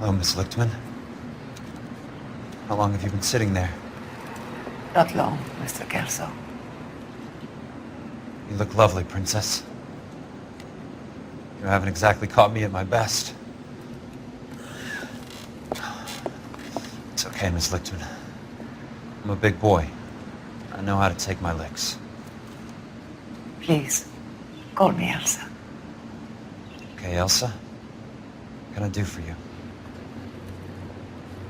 Hello, Miss Lichtman. How long have you been sitting there? Not long, Mr. Kelso. You look lovely, Princess. You haven't exactly caught me at my best. It's okay, Miss Lichtman. I'm a big boy. I know how to take my licks. Please, call me Elsa. Okay, Elsa? What can I do for you?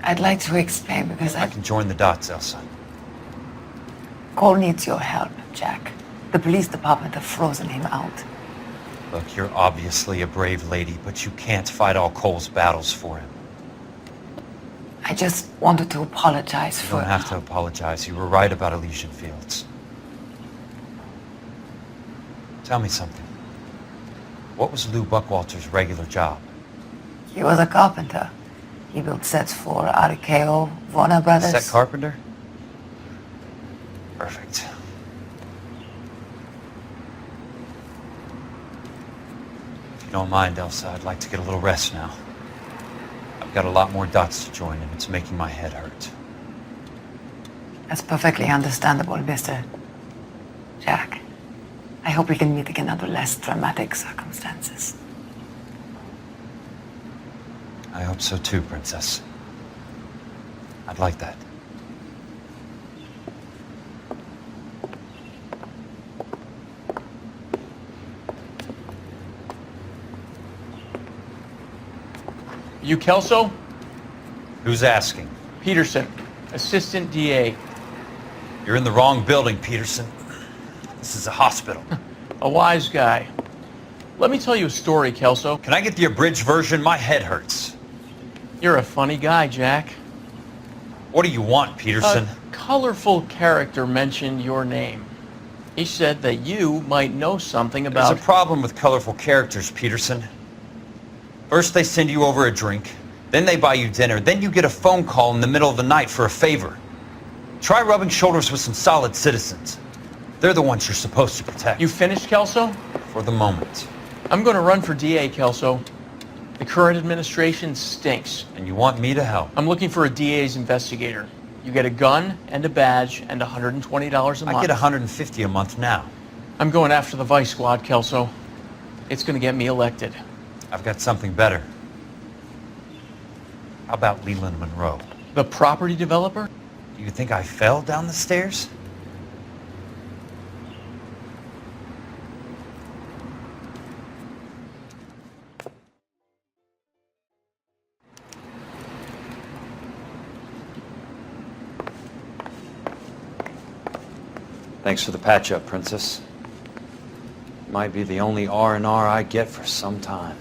I'd like to explain because I can join the dots, Elsa. Cole needs your help, Jack. The police department have frozen him out. Look, you're obviously a brave lady, but you can't fight all Cole's battles for him. I just wanted to apologize You for... don't have to apologize. You were right about Elysian Fields. Tell me something. What was Lou Buckwalter's regular job? He was a carpenter. He built sets for RKO, Warner Brothers. Set carpenter? Perfect. If you don't mind, Elsa, I'd like to get a little rest now. I've got a lot more dots to join, and it's making my head hurt. That's perfectly understandable, Mr. Jack. I hope we can meet again under less dramatic circumstances. I hope so too, Princess. I'd like that. You Kelso? Who's asking? Peterson, Assistant DA. You're in the wrong building, Peterson. This is a hospital. A wise guy. Let me tell you a story, Kelso. Can I get the abridged version? My head hurts. You're a funny guy, Jack. What do you want, Peterson? A colorful character mentioned your name. He said that you might know something about... There's a problem with colorful characters, Peterson. First they send you over a drink, then they buy you dinner, then you get a phone call in the middle of the night for a favor. Try rubbing shoulders with some solid citizens. They're the ones you're supposed to protect. You finished, Kelso? For the moment. I'm going to run for DA, Kelso. The current administration stinks. And you want me to help? I'm looking for a DA's investigator. You get a gun and a badge and $120 a month. I get $150 a month now. I'm going after the Vice Squad, Kelso. It's going to get me elected. I've got something better. How about Leland Monroe? The property developer? Do you think I fell down the stairs? Thanks for the patch-up, Princess. Might be the only R&R I get for some time.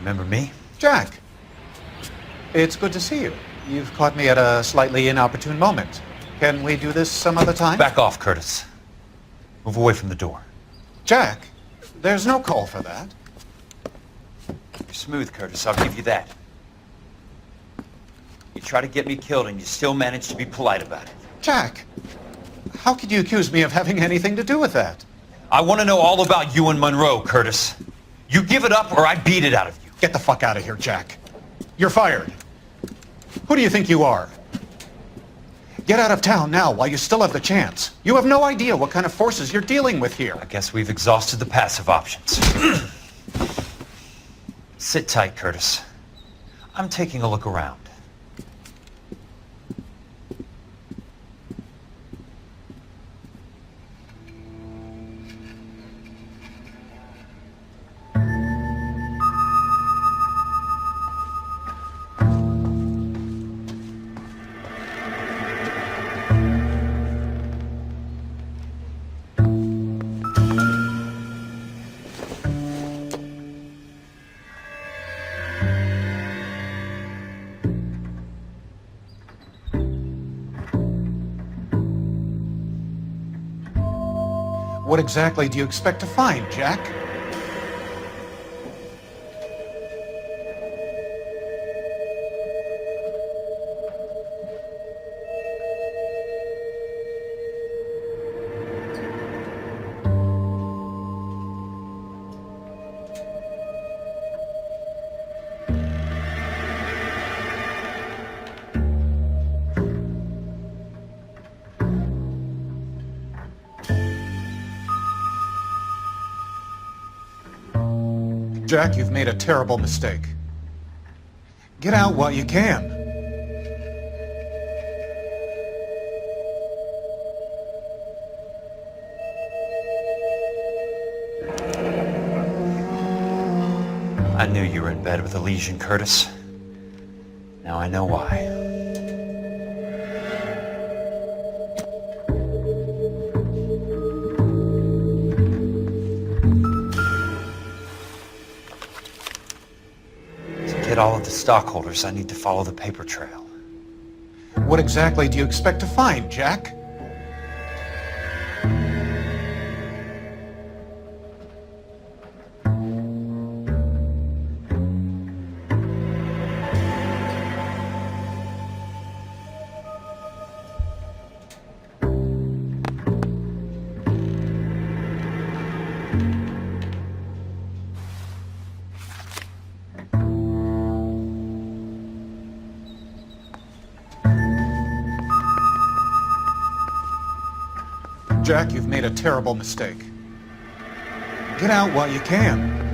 Remember me? Jack, it's good to see you. You've caught me at a slightly inopportune moment. Can we do this some other time? Back off, Curtis. Move away from the door. Jack, there's no call for that. You're smooth, Curtis. I'll give you that. You try to get me killed and you still manage to be polite about it. Jack, how could you accuse me of having anything to do with that? I want to know all about you and Monroe, Curtis. You give it up or I beat it out of you. Get the fuck out of here, Jack. You're fired. Who do you think you are? Get out of town now while you still have the chance. You have no idea what kind of forces you're dealing with here. I guess we've exhausted the passive options. Sit tight, Curtis. I'm taking a look around. What exactly do you expect to find, Jack? Jack, you've made a terrible mistake. Get out while you can. I knew you were in bed with a lesion, Curtis. Now I know why. To get all of the stockholders, I need to follow the paper trail. What exactly do you expect to find, Jack? Jack, you've made a terrible mistake. Get out while you can.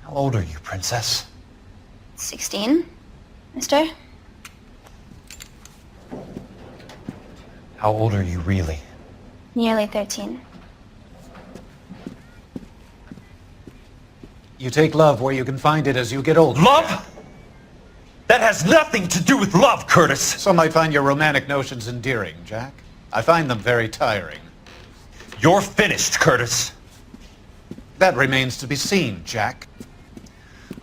How old are you, Princess? 16, mister? How old are you really? Nearly 13. You take love where you can find it as you get older. Love? That has nothing to do with love, Curtis! Some might find your romantic notions endearing, Jack. I find them very tiring. You're finished, Curtis. That remains to be seen, Jack.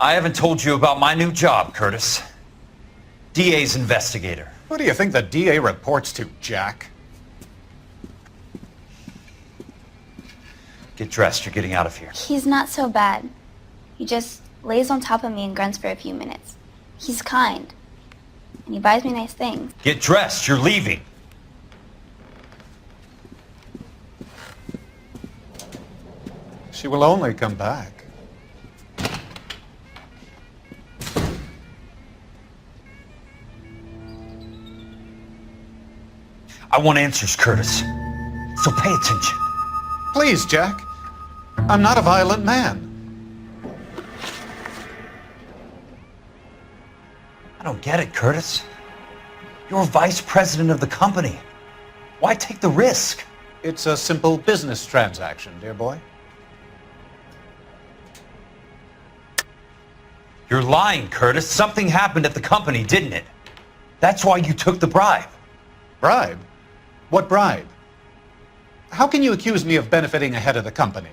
I haven't told you about my new job, Curtis. DA's investigator. Who do you think the DA reports to, Jack? Get dressed, you're getting out of here. He's not so bad. He just lays on top of me and grunts for a few minutes. He's kind. And he buys me nice things. Get dressed, you're leaving. She will only come back. I want answers, Curtis. So pay attention. Please, Jack. I'm not a violent man. I don't get it, Curtis. You're vice president of the company. Why take the risk? It's a simple business transaction, dear boy. You're lying, Curtis. Something happened at the company, didn't it? That's why you took the bribe. Bribe? What bribe? How can you accuse me of benefiting ahead of the company?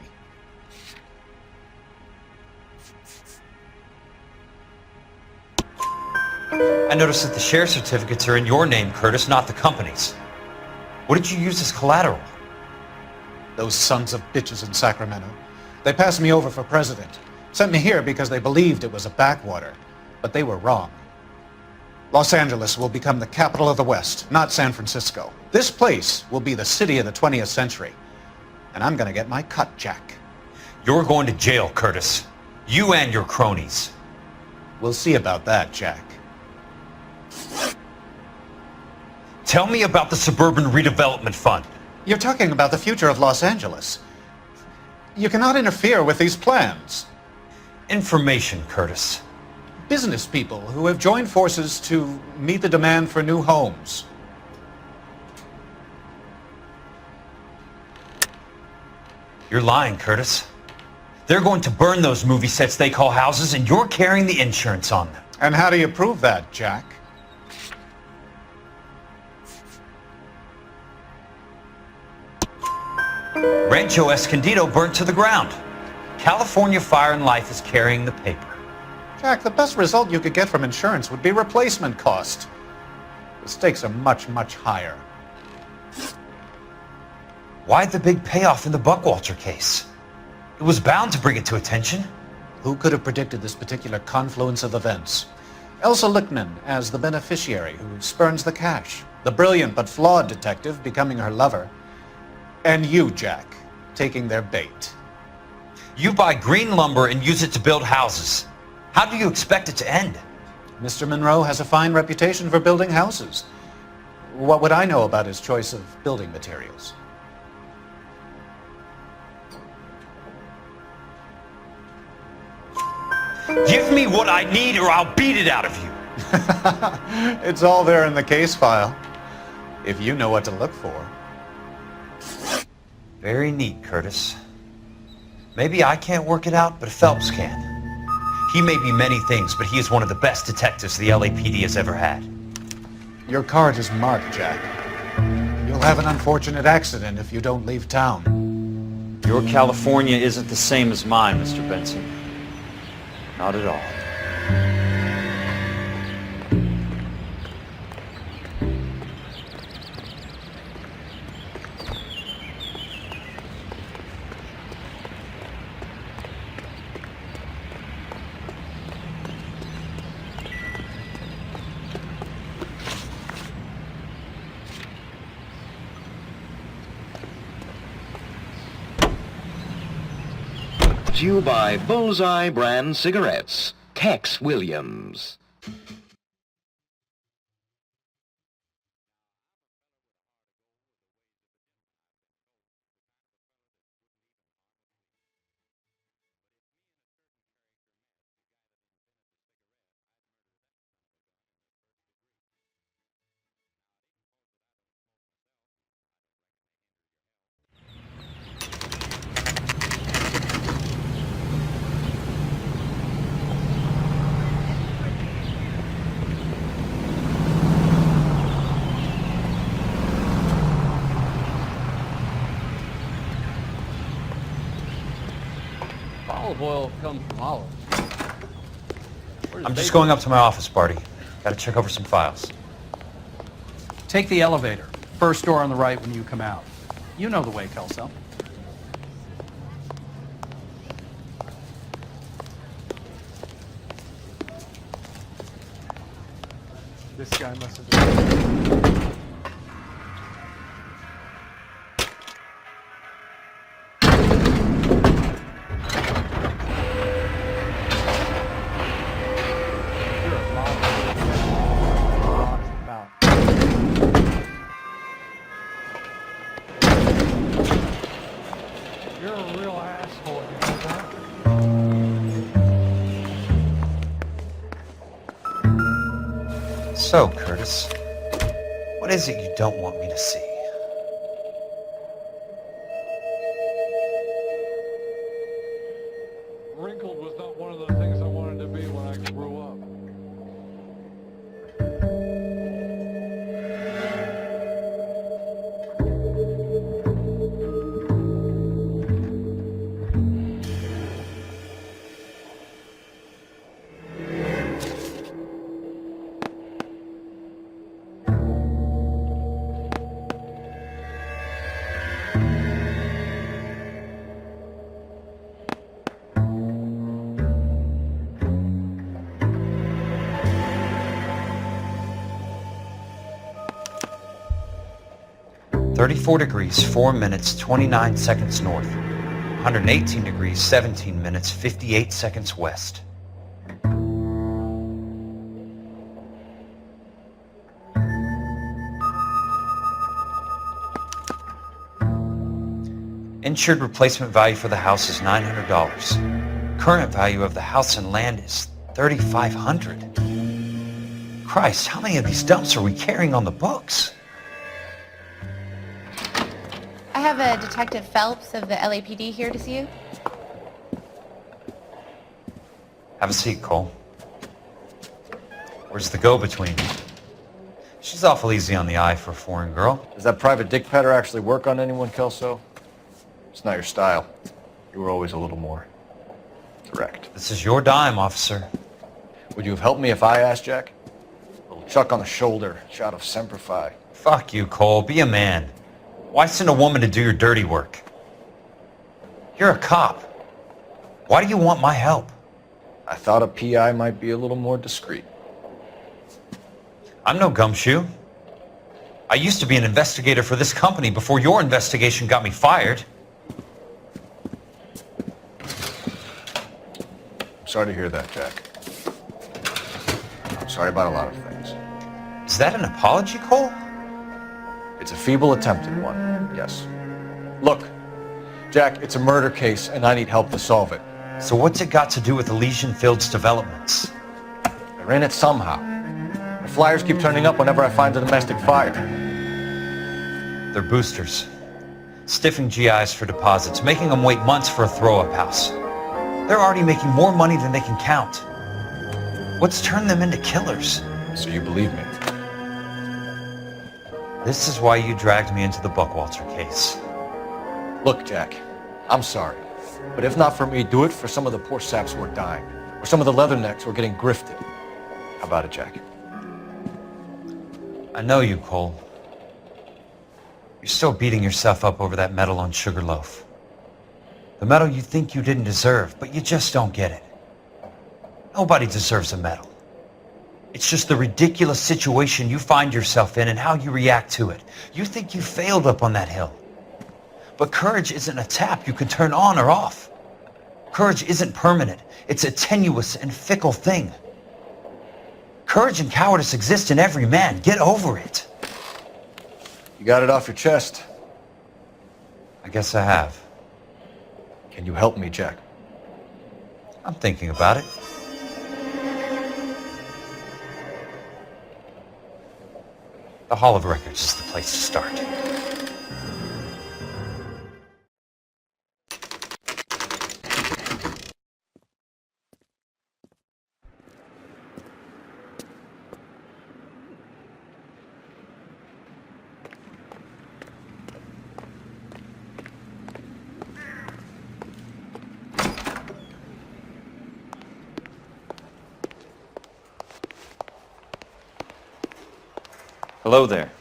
I noticed that the share certificates are in your name, Curtis, not the company's. What did you use as collateral? Those sons of bitches in Sacramento. They passed me over for president. Sent me here because they believed it was a backwater. But they were wrong. Los Angeles will become the capital of the West, not San Francisco. This place will be the city of the 20th century. And I'm gonna get my cut, Jack. You're going to jail, Curtis. You and your cronies. We'll see about that, Jack. Tell me about the Suburban Redevelopment Fund. You're talking about the future of Los Angeles. You cannot interfere with these plans. Information, Curtis. Business people who have joined forces to meet the demand for new homes. You're lying, Curtis. They're going to burn those movie sets they call houses, and you're carrying the insurance on them. And how do you prove that, Jack? Rancho Escondido burnt to the ground. California Fire and Life is carrying the paper. Jack, the best result you could get from insurance would be replacement cost. The stakes are much, much higher. Why the big payoff in the Buckwalter case? It was bound to bring it to attention. Who could have predicted this particular confluence of events? Elsa Lichtman as the beneficiary who spurns the cash. The brilliant but flawed detective becoming her lover. And you, Jack, taking their bait. You buy green lumber and use it to build houses. How do you expect it to end? Mr. Monroe has a fine reputation for building houses. What would I know about his choice of building materials? Give me what I need or I'll beat it out of you. It's all there in the case file, if you know what to look for. Very neat, Curtis. Maybe I can't work it out, but Phelps can. He may be many things, but he is one of the best detectives the LAPD has ever had. Your card is marked, Jack. You'll have an unfortunate accident if you don't leave town. Your California isn't the same as mine, Mr. Benson. Not at all. You buy Bullseye brand cigarettes. Tex Williams. Olive oil comes from olives. I'm just going up to my office, Barty. Gotta check over some files. Take the elevator. First door on the right when you come out. You know the way, Kelso. This guy must have been... You're a real asshole. So, Curtis, What is it you don't want me to see? Wrinkled was not one of the things I wanted to be when I grew up. 34 degrees, 4 minutes, 29 seconds north. 118 degrees, 17 minutes, 58 seconds west. Insured replacement value for the house is $900. Current value of the house and land is $3,500. Christ, how many of these dumps are we carrying on the books? I have a Detective Phelps of the LAPD here to see you. Have a seat, Cole. Where's the go-between? She's awful easy on the eye for a foreign girl. Does that private dick petter actually work on anyone, Kelso? It's not your style. You were always a little more direct. This is your dime, officer. Would you have helped me if I asked, Jack? A little chuck on the shoulder, shot of Semper Fi. Fuck you, Cole. Be a man. Why send a woman to do your dirty work? You're a cop. Why do you want my help? I thought a PI might be a little more discreet. I'm no gumshoe. I used to be an investigator for this company before your investigation got me fired. I'm sorry to hear that, Jack. I'm sorry about a lot of things. Is that an apology, Cole? It's a feeble attempt at one, yes. Look, Jack, it's a murder case, and I need help to solve it. So what's it got to do with Elysian Fields developments? They're in it somehow. The flyers keep turning up whenever I find a domestic fire. They're boosters. Stiffing GIs for deposits, making them wait months for a throw-up house. They're already making more money than they can count. What's turned them into killers? So you believe me? This is why you dragged me into the Buckwalter case. Look, Jack, I'm sorry. But if not for me, do it for some of the poor saps who are dying. Or some of the leathernecks who are getting grifted. How about it, Jack? I know you, Cole. You're still beating yourself up over that medal on Sugarloaf. The medal you think you didn't deserve, but you just don't get it. Nobody deserves a medal. It's just the ridiculous situation you find yourself in and how you react to it. You think you failed up on that hill. But courage isn't a tap you can turn on or off. Courage isn't permanent. It's a tenuous and fickle thing. Courage and cowardice exist in every man. Get over it. You got it off your chest. I guess I have. Can you help me, Jack? I'm thinking about it. The Hall of Records is the place to start. Hello there.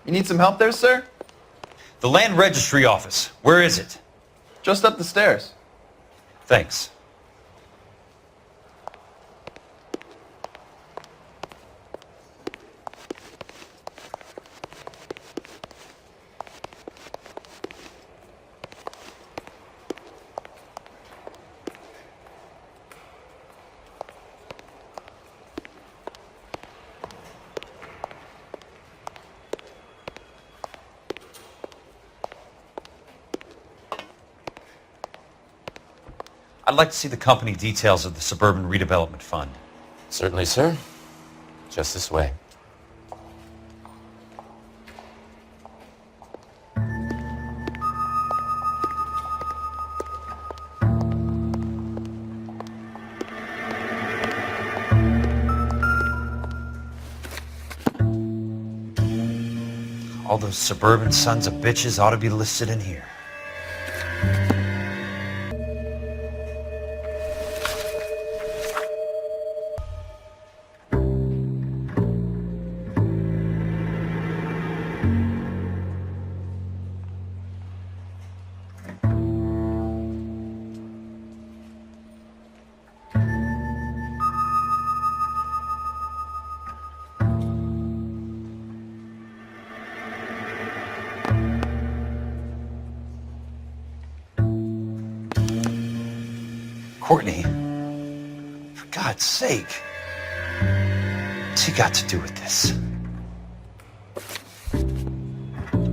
You need some help there, sir? The Land Registry Office. Where is it? Just up the stairs. Thanks. I'd like to see the company details of the Suburban Redevelopment Fund. Certainly, sir. Just this way. All those suburban sons of bitches ought to be listed in here. Courtney, for God's sake, what's he got to do with this?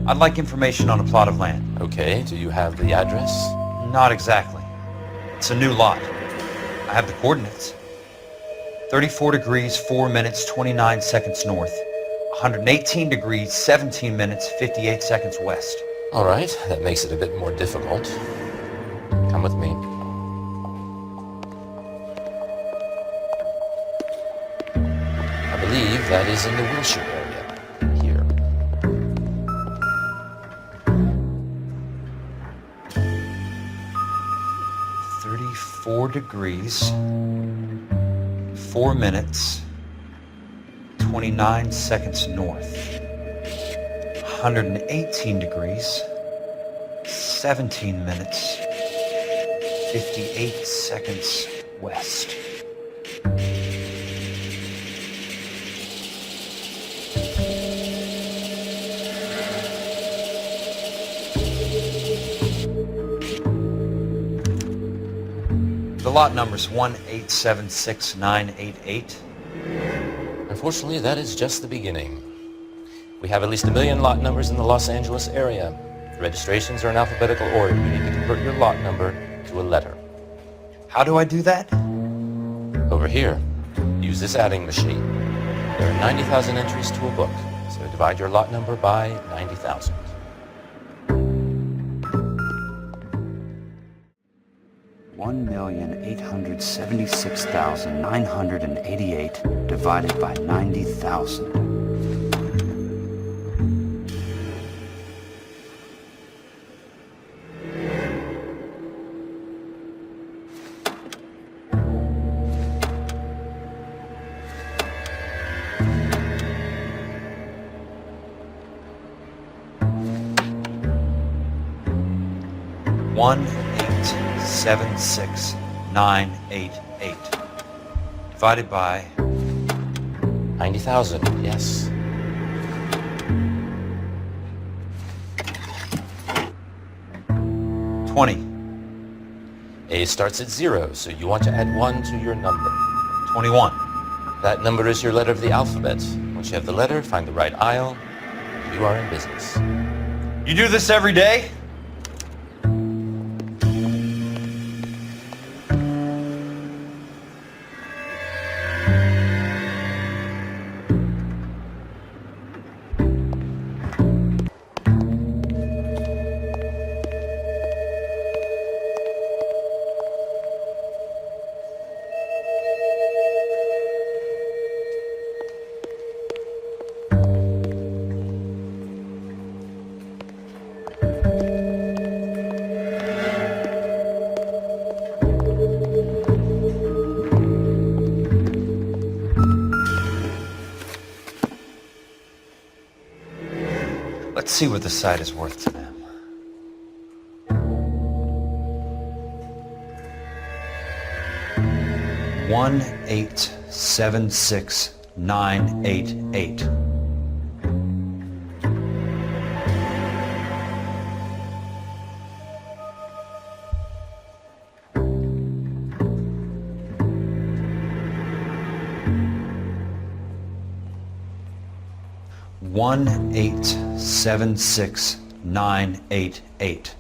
I'd like information on a plot of land. Okay, do you have the address? Not exactly. It's a new lot. I have the coordinates. 34 degrees, 4 minutes, 29 seconds north. 118 degrees, 17 minutes, 58 seconds west. All right, that makes it a bit more difficult. Come with me. I believe that is in the Wilshire area, here. Degrees, 4 minutes, 29 seconds north. 118 degrees, 17 minutes, 58 seconds west. The lot number's 1876988. Unfortunately, that is just the beginning. We have at least 1 million lot numbers in the Los Angeles area. The registrations are in alphabetical order. You need to convert your lot number to a letter. How do I do that? Over here, use this adding machine. There are 90,000 entries to a book, so divide your lot number by 90,000. 1,876,988 divided by 90,000. One 76988 divided by 90,000, yes. $20. A starts at 0, so you want to add 1 to your number. 21. That number is your letter of the alphabet. Once you have the letter, find the right aisle. You are in business. You do this every day? Let's see what the site is worth to them. $1,876,988. $1,876,988.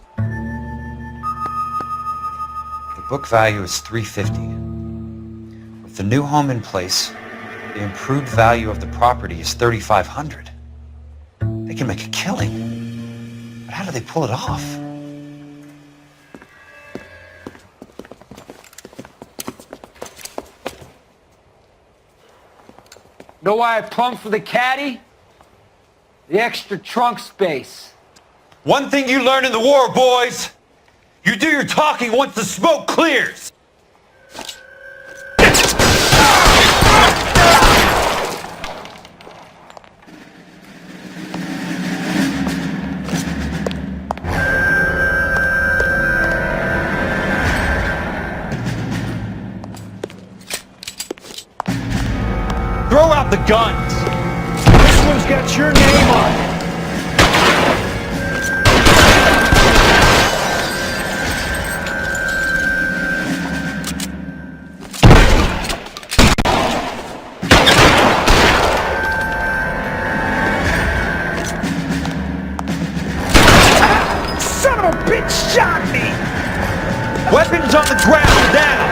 The book value is $350. With the new home in place, the improved value of the property is $3,500. They can make a killing. But how do they pull it off? Know why I plumbed for the caddy? The extra trunk space. One thing you learn in the war, boys. You do your talking once the smoke clears. Throw out the guns. This one's got your name on it. Son of a bitch shot me! Weapons on the ground now!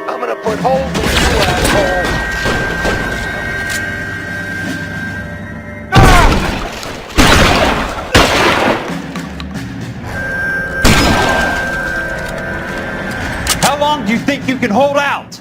I'm gonna put holes in you, asshole. How long do you think you can hold out?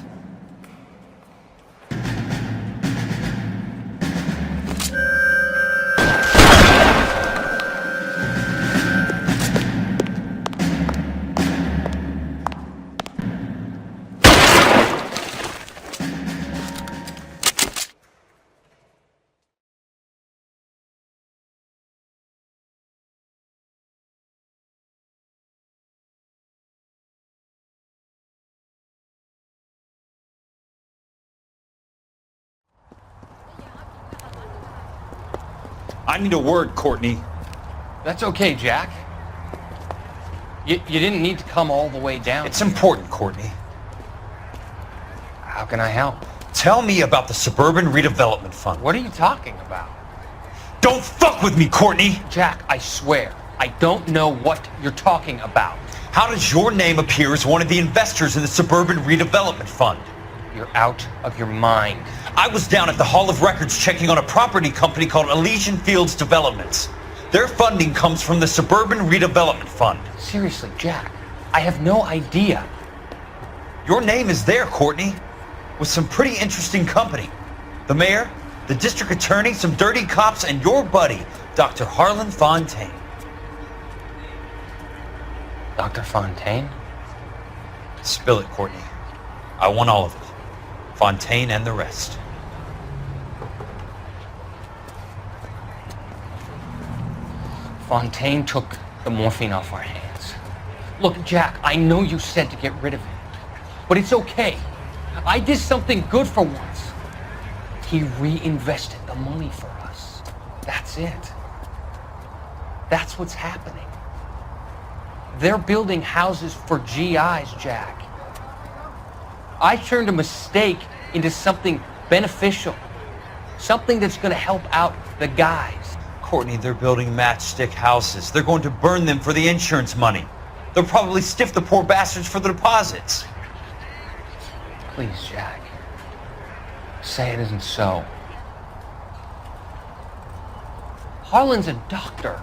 I need a word, Courtney. That's okay, Jack. You didn't need to come all the way down. It's important, Courtney. How can I help? Tell me about the Suburban Redevelopment Fund. What are you talking about? Don't fuck with me, Courtney! Jack, I swear, I don't know what you're talking about. How does your name appear as one of the investors in the Suburban Redevelopment Fund? You're out of your mind. I was down at the Hall of Records checking on a property company called Elysian Fields Developments. Their funding comes from the Suburban Redevelopment Fund. Seriously, Jack, I have no idea. Your name is there, Courtney, with some pretty interesting company. The mayor, the district attorney, some dirty cops, and your buddy, Dr. Harlan Fontaine. Dr. Fontaine? Spill it, Courtney. I want all of it. Fontaine and the rest. Fontaine took the morphine off our hands. Look, Jack, I know you said to get rid of him, but it's okay. I did something good for once. He reinvested the money for us. That's it. That's what's happening. They're building houses for GIs, Jack. I turned a mistake into something beneficial. Something that's going to help out the guys. Courtney, they're building matchstick houses. They're going to burn them for the insurance money. They'll probably stiff the poor bastards for the deposits. Please, Jack. Say it isn't so. Harlan's a doctor.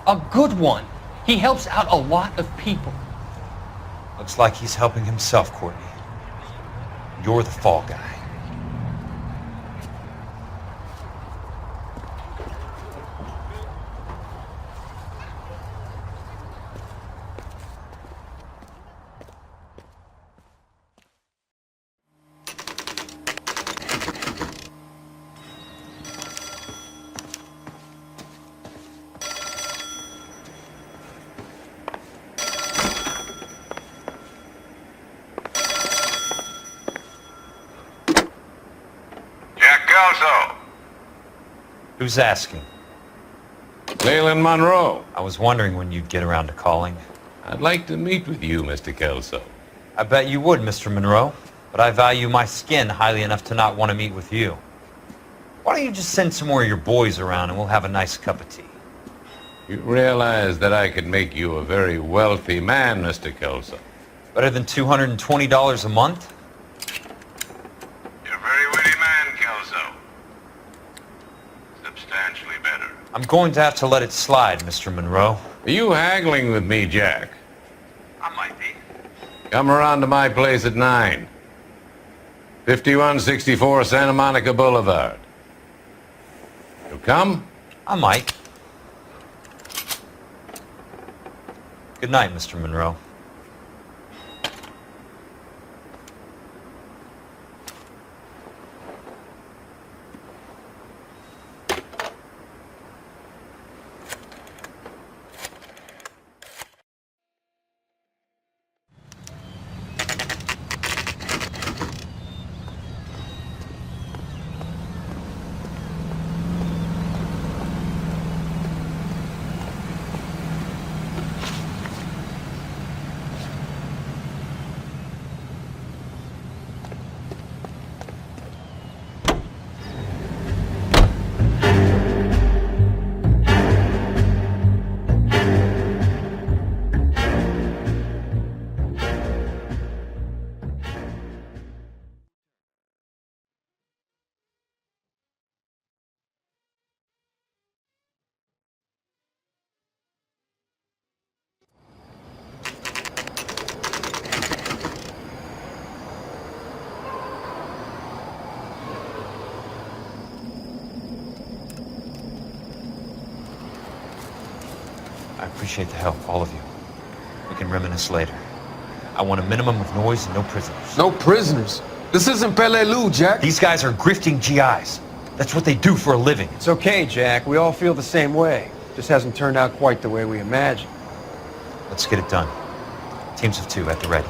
A good one. He helps out a lot of people. Looks like he's helping himself, Courtney. You're the fall guy. Kelso. Who's asking? Leland Monroe. I was wondering when you'd get around to calling. I'd like to meet with you, Mr. Kelso. I bet you would, Mr. Monroe. But I value my skin highly enough to not want to meet with you. Why don't you just send some more of your boys around and we'll have a nice cup of tea? You realize that I could make you a very wealthy man, Mr. Kelso. Better than $220 a month? You're a very witty man, Kelso. substantially better. I'm going to have to let it slide, Mr. Monroe. Are you haggling with me, Jack? I might be. Come around to my place at 9. 5164 Santa Monica Boulevard. You come? I might. Good night, Mr. Monroe. I appreciate the help, all of you. We can reminisce later. I want a minimum of noise and no prisoners. No prisoners? This isn't Peleliu, Jack. These guys are grifting GIs. That's what they do for a living. It's okay, Jack. We all feel the same way. Just hasn't turned out quite the way we imagined. Let's get it done. Teams of 2 at the ready.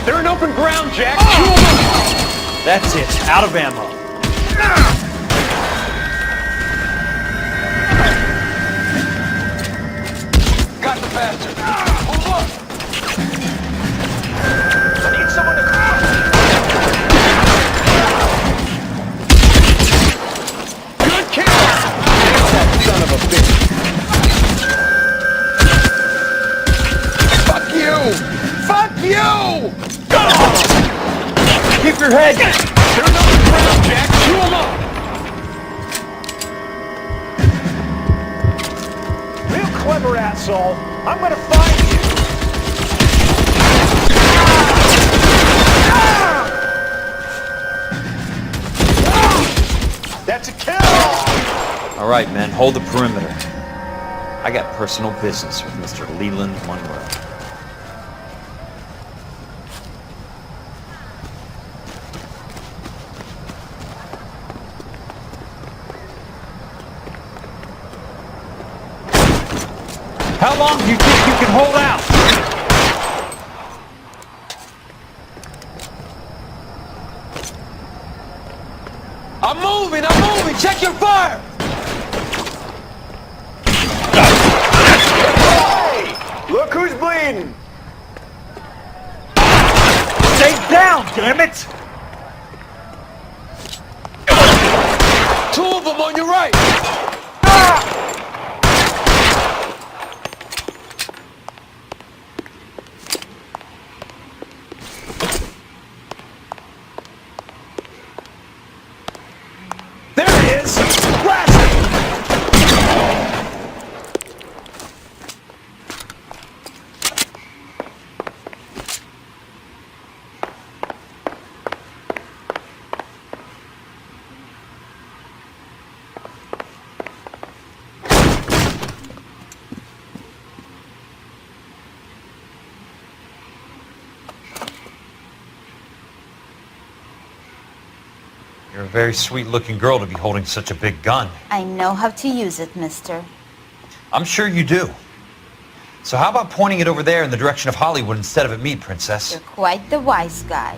They're in open ground, Jack. That's it. Out of ammo. Got the bastard. Hold on. I need someone to... Good kill! Nail that son of a bitch. Fuck you! Fuck you! Keep your head! They're on the ground, Jack! Chew them up! Real clever, asshole. I'm gonna find you. That's a kill! All right, men, hold the perimeter. I got personal business with Mr. Leland Monroe. How long do you think you can hold out? I'm moving! Check your fire! Hey! Look who's bleeding! Stay down, damn it! 2 of them on your right! You're a very sweet-looking girl to be holding such a big gun. I know how to use it, mister. I'm sure you do. So how about pointing it over there in the direction of Hollywood instead of at me, Princess? You're quite the wise guy.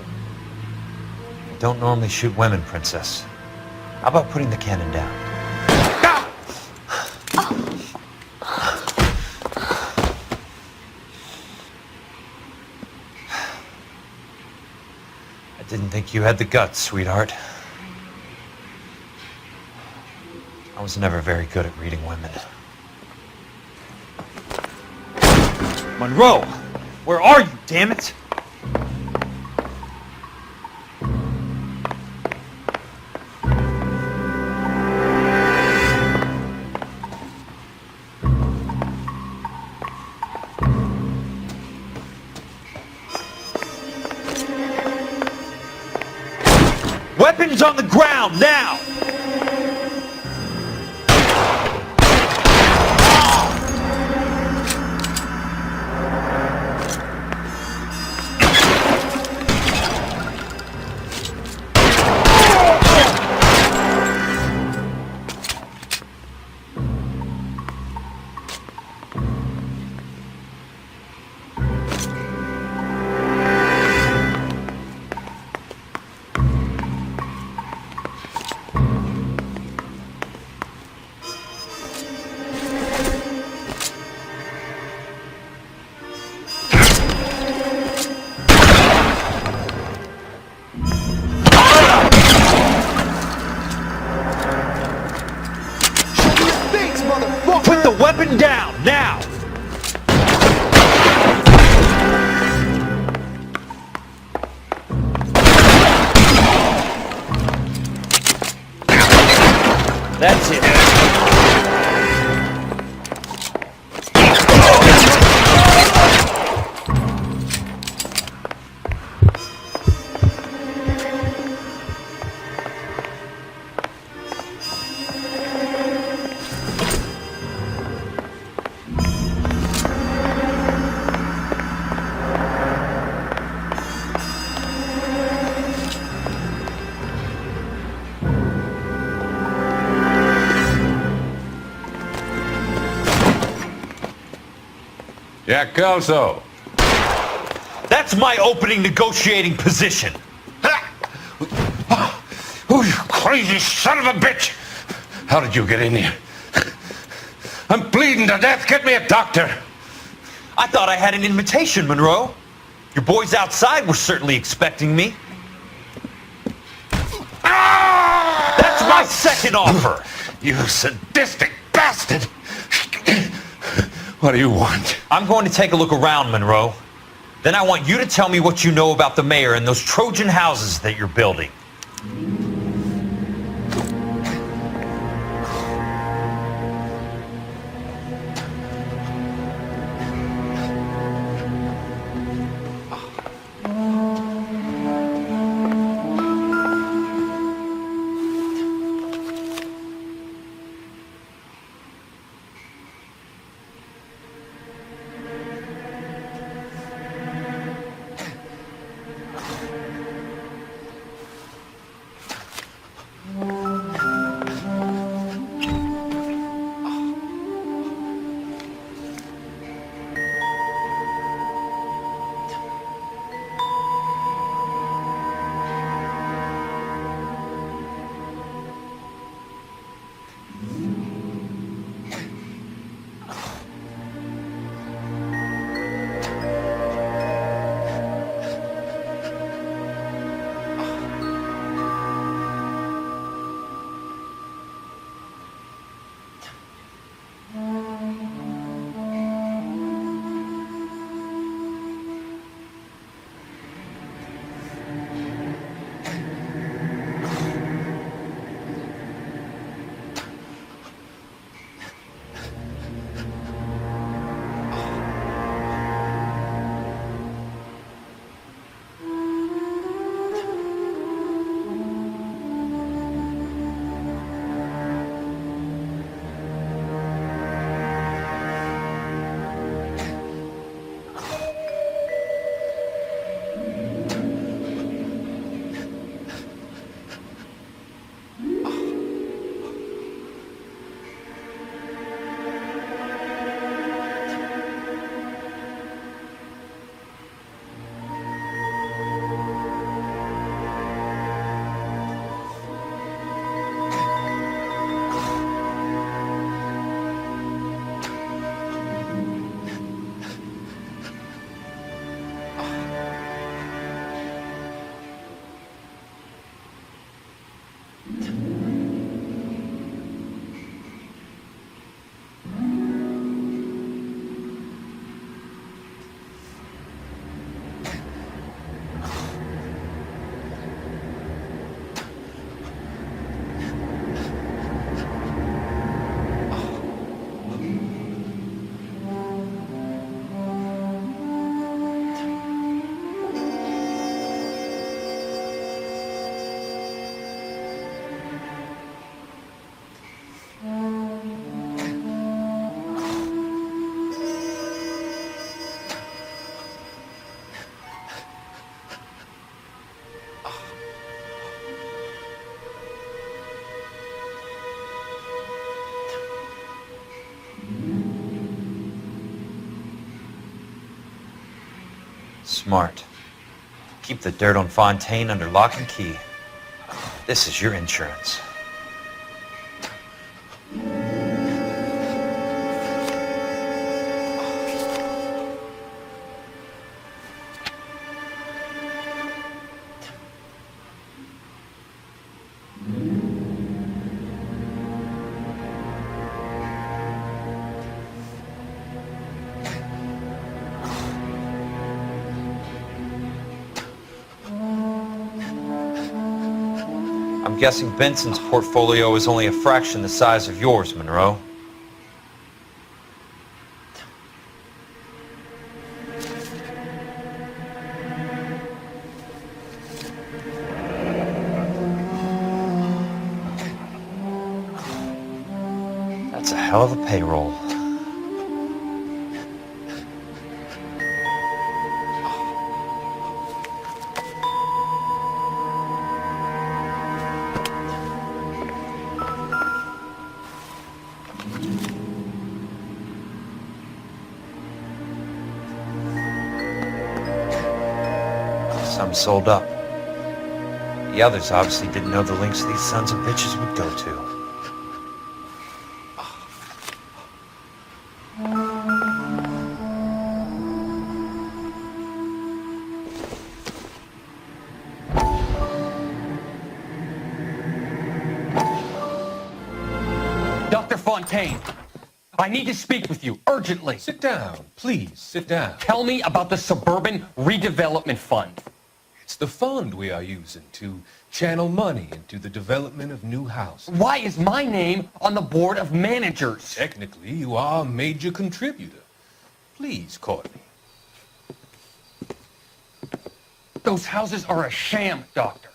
I don't normally shoot women, Princess. How about putting the cannon down? I didn't think you had the guts, sweetheart. I was never very good at reading women. Monroe! Where are you, damn it? Weapons on the ground, now! Put the weapon down, now! That's it. Jack Kelso. That's my opening negotiating position. Oh, you crazy son of a bitch! How did you get in here? I'm bleeding to death. Get me a doctor. I thought I had an invitation, Monroe. Your boys outside were certainly expecting me. That's my second offer. You sadistic bastard. What do you want? I'm going to take a look around, Monroe. Then I want you to tell me what you know about the mayor and those Trojan houses that you're building. Smart. Keep the dirt on Fontaine under lock and key. This is your insurance. I'm guessing Benson's portfolio is only a fraction the size of yours, Monroe. That's a hell of a payroll. Some sold up. The others obviously didn't know the lengths these sons of bitches would go to. Dr. Fontaine, I need to speak with you urgently. Sit down, please, sit down. Tell me about the Suburban Redevelopment Fund. It's the fund we are using to channel money into the development of new houses. Why is my name on the board of managers? Technically, you are a major contributor. Please, Courtney. Those houses are a sham, Doctor.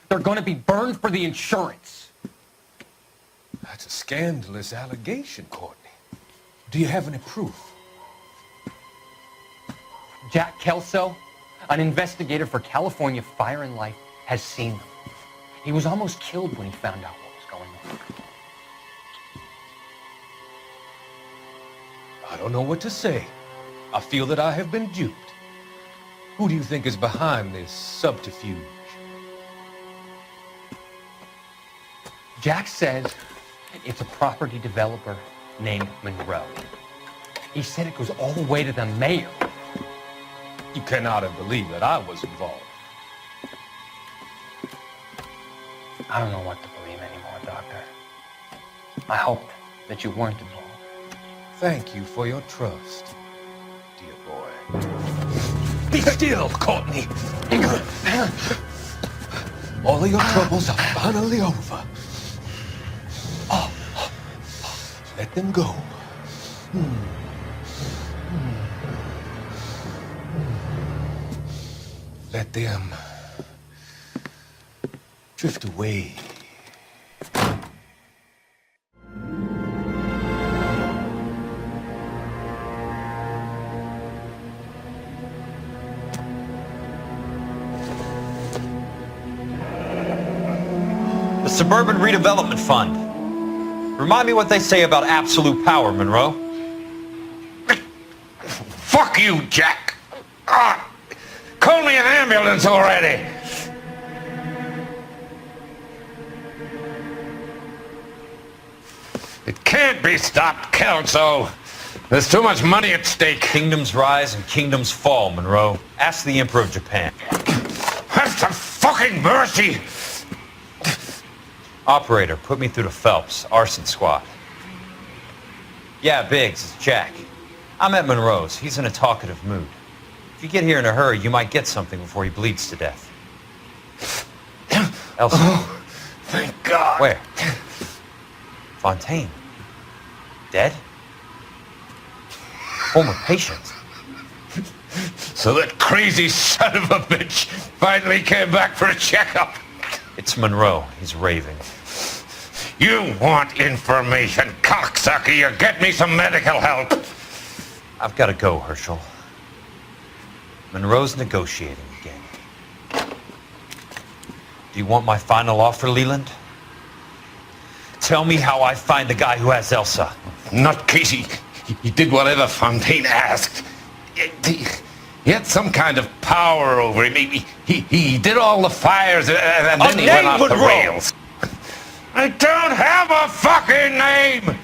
They're going to be burned for the insurance. That's a scandalous allegation, Courtney. Do you have any proof? Jack Kelso, an investigator for California Fire and Life, has seen them. He was almost killed when he found out what was going on. I don't know what to say. I feel that I have been duped. Who do you think is behind this subterfuge? Jack says it's a property developer named Monroe. He said it goes all the way to the mayor. You cannot have believed that I was involved. I don't know what to believe anymore, Doctor. I hoped that you weren't involved. Thank you for your trust, dear boy. Be still, Courtney. All of your troubles are finally over. Let them go. Let them drift away. The Suburban Redevelopment Fund. Remind me what they say about absolute power, Monroe. Fuck you, Jack. Call me an ambulance already. It can't be stopped, Kelso. There's too much money at stake. Kingdoms rise and kingdoms fall, Monroe. Ask the Emperor of Japan. Have some fucking mercy. Operator, put me through to Phelps, arson squad. Yeah, Biggs, it's Jack. I'm at Monroe's. He's in a talkative mood. If you get here in a hurry, you might get something before he bleeds to death. Elsa. Oh, thank God. Where? Fontaine. Dead? Former patient. So that crazy son of a bitch finally came back for a checkup. It's Monroe. He's raving. You want information, cocksucker. You get me some medical help. I've got to go, Herschel. Monroe's negotiating again. Do you want my final offer, Leland? Tell me how I find the guy who has Elsa. Not Casey. He did whatever Fontaine asked. He had some kind of power over him. He did all the fires and then he went off the rails. I don't have a fucking name!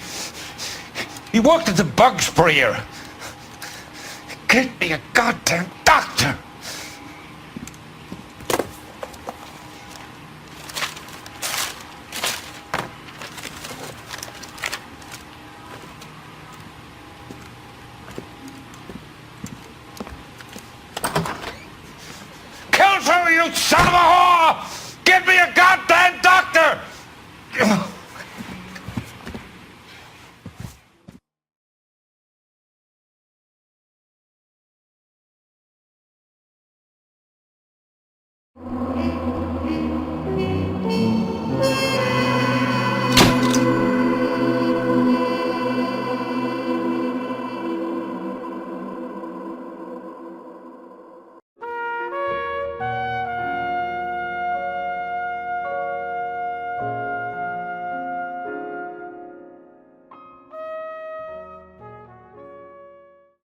He worked as a bug sprayer. Get me a goddamn doctor! Kelso, you son of a whore! Get me a goddamn doctor!